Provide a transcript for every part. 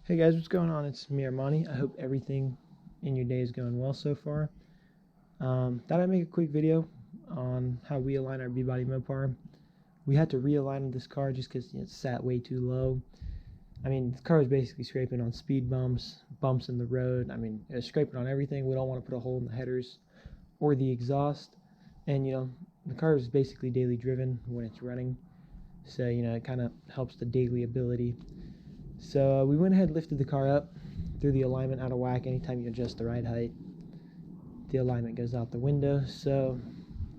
Hey guys, what's going on? It's me, Armani. I hope everything in your day is going well so far. Thought I'd make a quick video on how we align our Bbody MOPAR. We had to realign this car just because it sat way too low. I mean, the car was basically scraping on speed bumps in the road. I mean, it was scraping on everything. We don't want to put a hole in the headers or the exhaust. And, the car is basically daily driven when it's running. So, it kind of helps the daily ability. So we went ahead and lifted the car up, threw the alignment out of whack. Anytime you adjust the ride height, the alignment goes out the window. So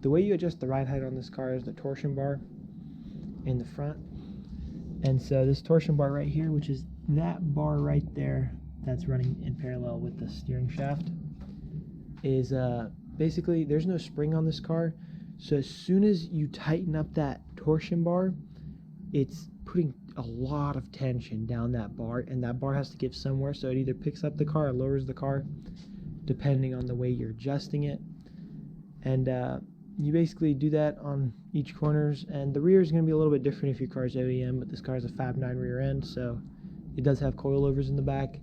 the way you adjust the ride height on this car is the torsion bar in the front. And so this torsion bar right here, which is that bar right there that's running in parallel with the steering shaft, is basically there's no spring on this car. So as soon as you tighten up that torsion bar, it's putting a lot of tension down that bar, and that bar has to give somewhere, so it either picks up the car or lowers the car depending on the way you're adjusting it. And you basically do that on each corners, and the rear is going to be a little bit different if your car's OEM, but this car is a Fab 9 rear end, so it does have coilovers in the back,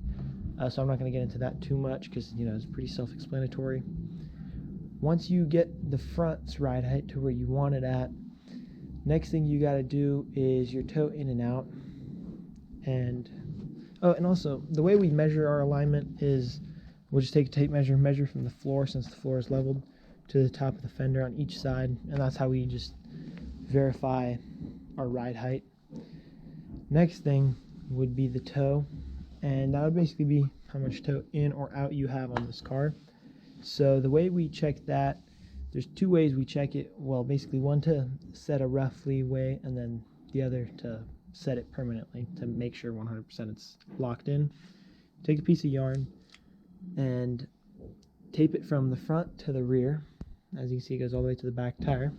so I'm not going to get into that too much because it's pretty self-explanatory. Once you get the front's ride height to where you want it at, next thing you got to do is your toe in and out. And also the way we measure our alignment is we'll just take a tape measure, measure from the floor, since the floor is leveled, to the top of the fender on each side, and that's how we just verify our ride height. Next thing would be the toe, and that would basically be how much toe in or out you have on this car. So the way we check that, there's two ways we check it. Well, basically one to set a roughly way, and then the other to set it permanently to make sure 100% it's locked in. Take a piece of yarn and tape it from the front to the rear. As you can see, it goes all the way to the back tire.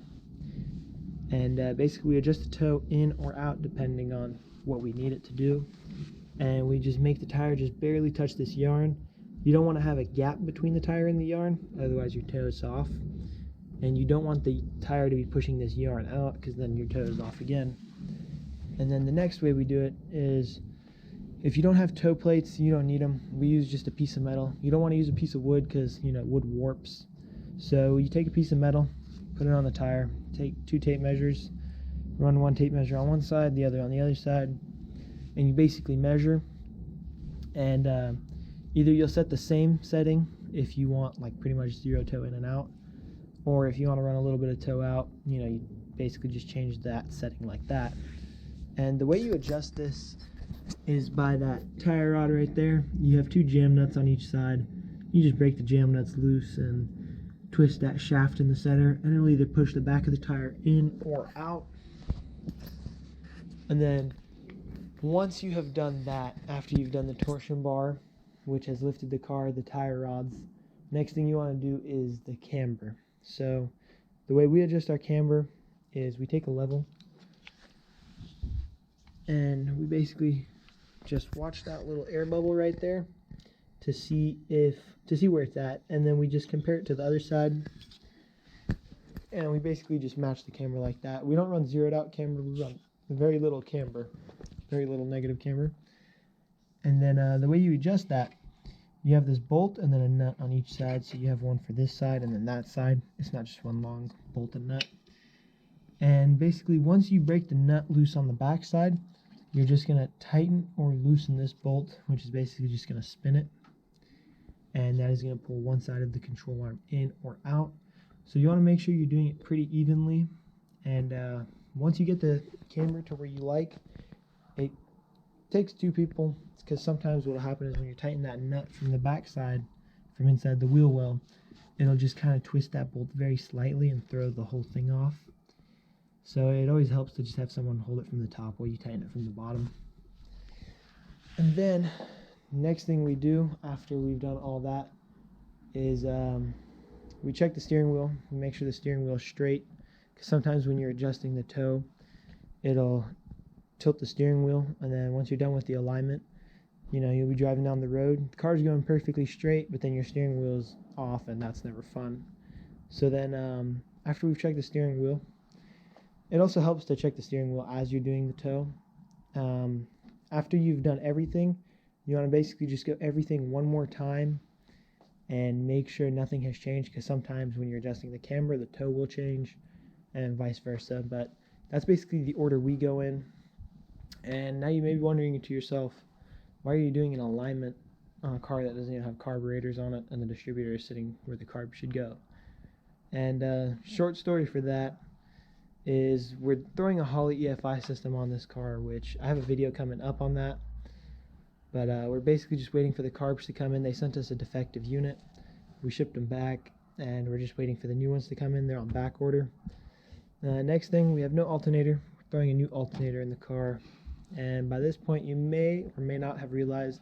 And basically we adjust the toe in or out depending on what we need it to do. And we just make the tire just barely touch this yarn. You don't want to have a gap between the tire and the yarn, otherwise your toe is off. And you don't want the tire to be pushing this yarn out, because then your toe is off again. And then the next way we do it is, if you don't have toe plates, you don't need them. We use just a piece of metal. You don't want to use a piece of wood because wood warps. So you take a piece of metal, put it on the tire, take two tape measures, run one tape measure on one side, the other on the other side, and you basically measure. And either you'll set the same setting if you want like pretty much zero toe in and out, or if you want to run a little bit of toe out, you basically just change that setting like that. And the way you adjust this is by that tire rod right there. You have two jam nuts on each side. You just break the jam nuts loose and twist that shaft in the center, and it'll either push the back of the tire in or out. And then once you have done that, after you've done the torsion bar, which has lifted the car, the tire rods, next thing you want to do is the camber. So the way we adjust our camber is we take a level and we basically just watch that little air bubble right there to see where it's at, and then we just compare it to the other side, and we basically just match the camber like that. We don't run zeroed out camber, we run very little camber, very little negative camber. And then the way you adjust that, you have this bolt and then a nut on each side. So you have one for this side and then that side. It's not just one long bolt and nut. And basically once you break the nut loose on the back side, you're just going to tighten or loosen this bolt, which is basically just going to spin it. And that is going to pull one side of the control arm in or out. So you want to make sure you're doing it pretty evenly. And once you get the camber to where you like, it takes two people, because sometimes what will happen is when you tighten that nut from the back side, from inside the wheel well, it'll just kind of twist that bolt very slightly and throw the whole thing off. So it always helps to just have someone hold it from the top while you tighten it from the bottom. And then next thing we do after we've done all that is we check the steering wheel. We make sure the steering wheel is straight, because sometimes when you're adjusting the toe, it'll tilt the steering wheel, and then once you're done with the alignment, you'll be driving down the road, the car's going perfectly straight, but then your steering wheel's off, and that's never fun. So then after we've checked the steering wheel, it also helps to check the steering wheel as you're doing the toe. After you've done everything, You want to basically just go everything one more time and make sure nothing has changed, because sometimes when you're adjusting the camber, the toe will change and vice versa. But that's basically the order we go in. And now you may be wondering to yourself, why are you doing an alignment on a car that doesn't even have carburetors on it and the distributor is sitting where the carb should go? And short story for that is we're throwing a Holley EFI system on this car, which I have a video coming up on that. But we're basically just waiting for the carbs to come in. They sent us a defective unit. We shipped them back, and we're just waiting for the new ones to come in. They're on back order. Next thing, we have no alternator. We're throwing a new alternator in the car. And by this point, you may or may not have realized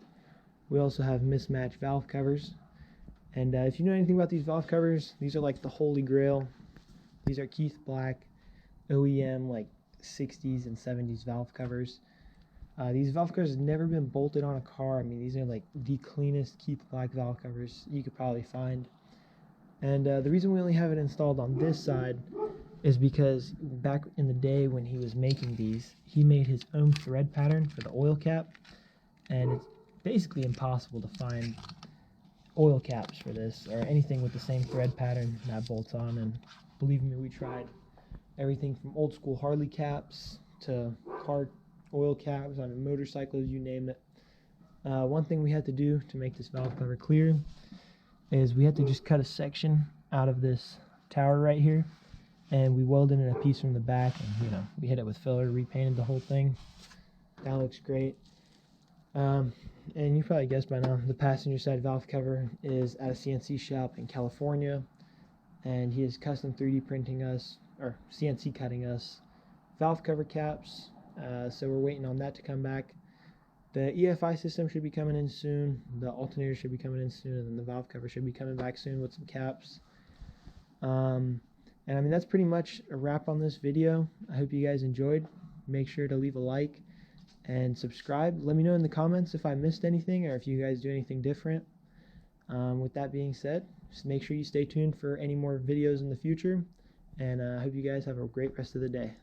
we also have mismatched valve covers. And if you know anything about these valve covers, these are like the holy grail. These are Keith Black OEM like 60s and 70s valve covers. These valve covers have never been bolted on a car. I mean, these are like the cleanest Keith Black valve covers you could probably find. And the reason we only have it installed on this side is because back in the day when he was making these, he made his own thread pattern for the oil cap, and it's basically impossible to find oil caps for this or anything with the same thread pattern that bolts on. And believe me, we tried everything from old school Harley caps to car oil caps on motorcycles, you name it. One thing we had to do to make this valve cover clear is we had to just cut a section out of this tower right here, and we welded in a piece from the back, and we hit it with filler, repainted the whole thing. That looks great. And you probably guessed by now, the passenger side valve cover is at a CNC shop in California, and he is custom 3D printing us, or CNC cutting us, valve cover caps. So we're waiting on that to come back. The EFI system should be coming in soon. The alternator should be coming in soon, and then the valve cover should be coming back soon with some caps. And I mean, that's pretty much a wrap on this video. I hope you guys enjoyed. Make sure to leave a like and subscribe. Let me know in the comments if I missed anything or if you guys do anything different. With that being said, just make sure you stay tuned for any more videos in the future, and I hope you guys have a great rest of the day.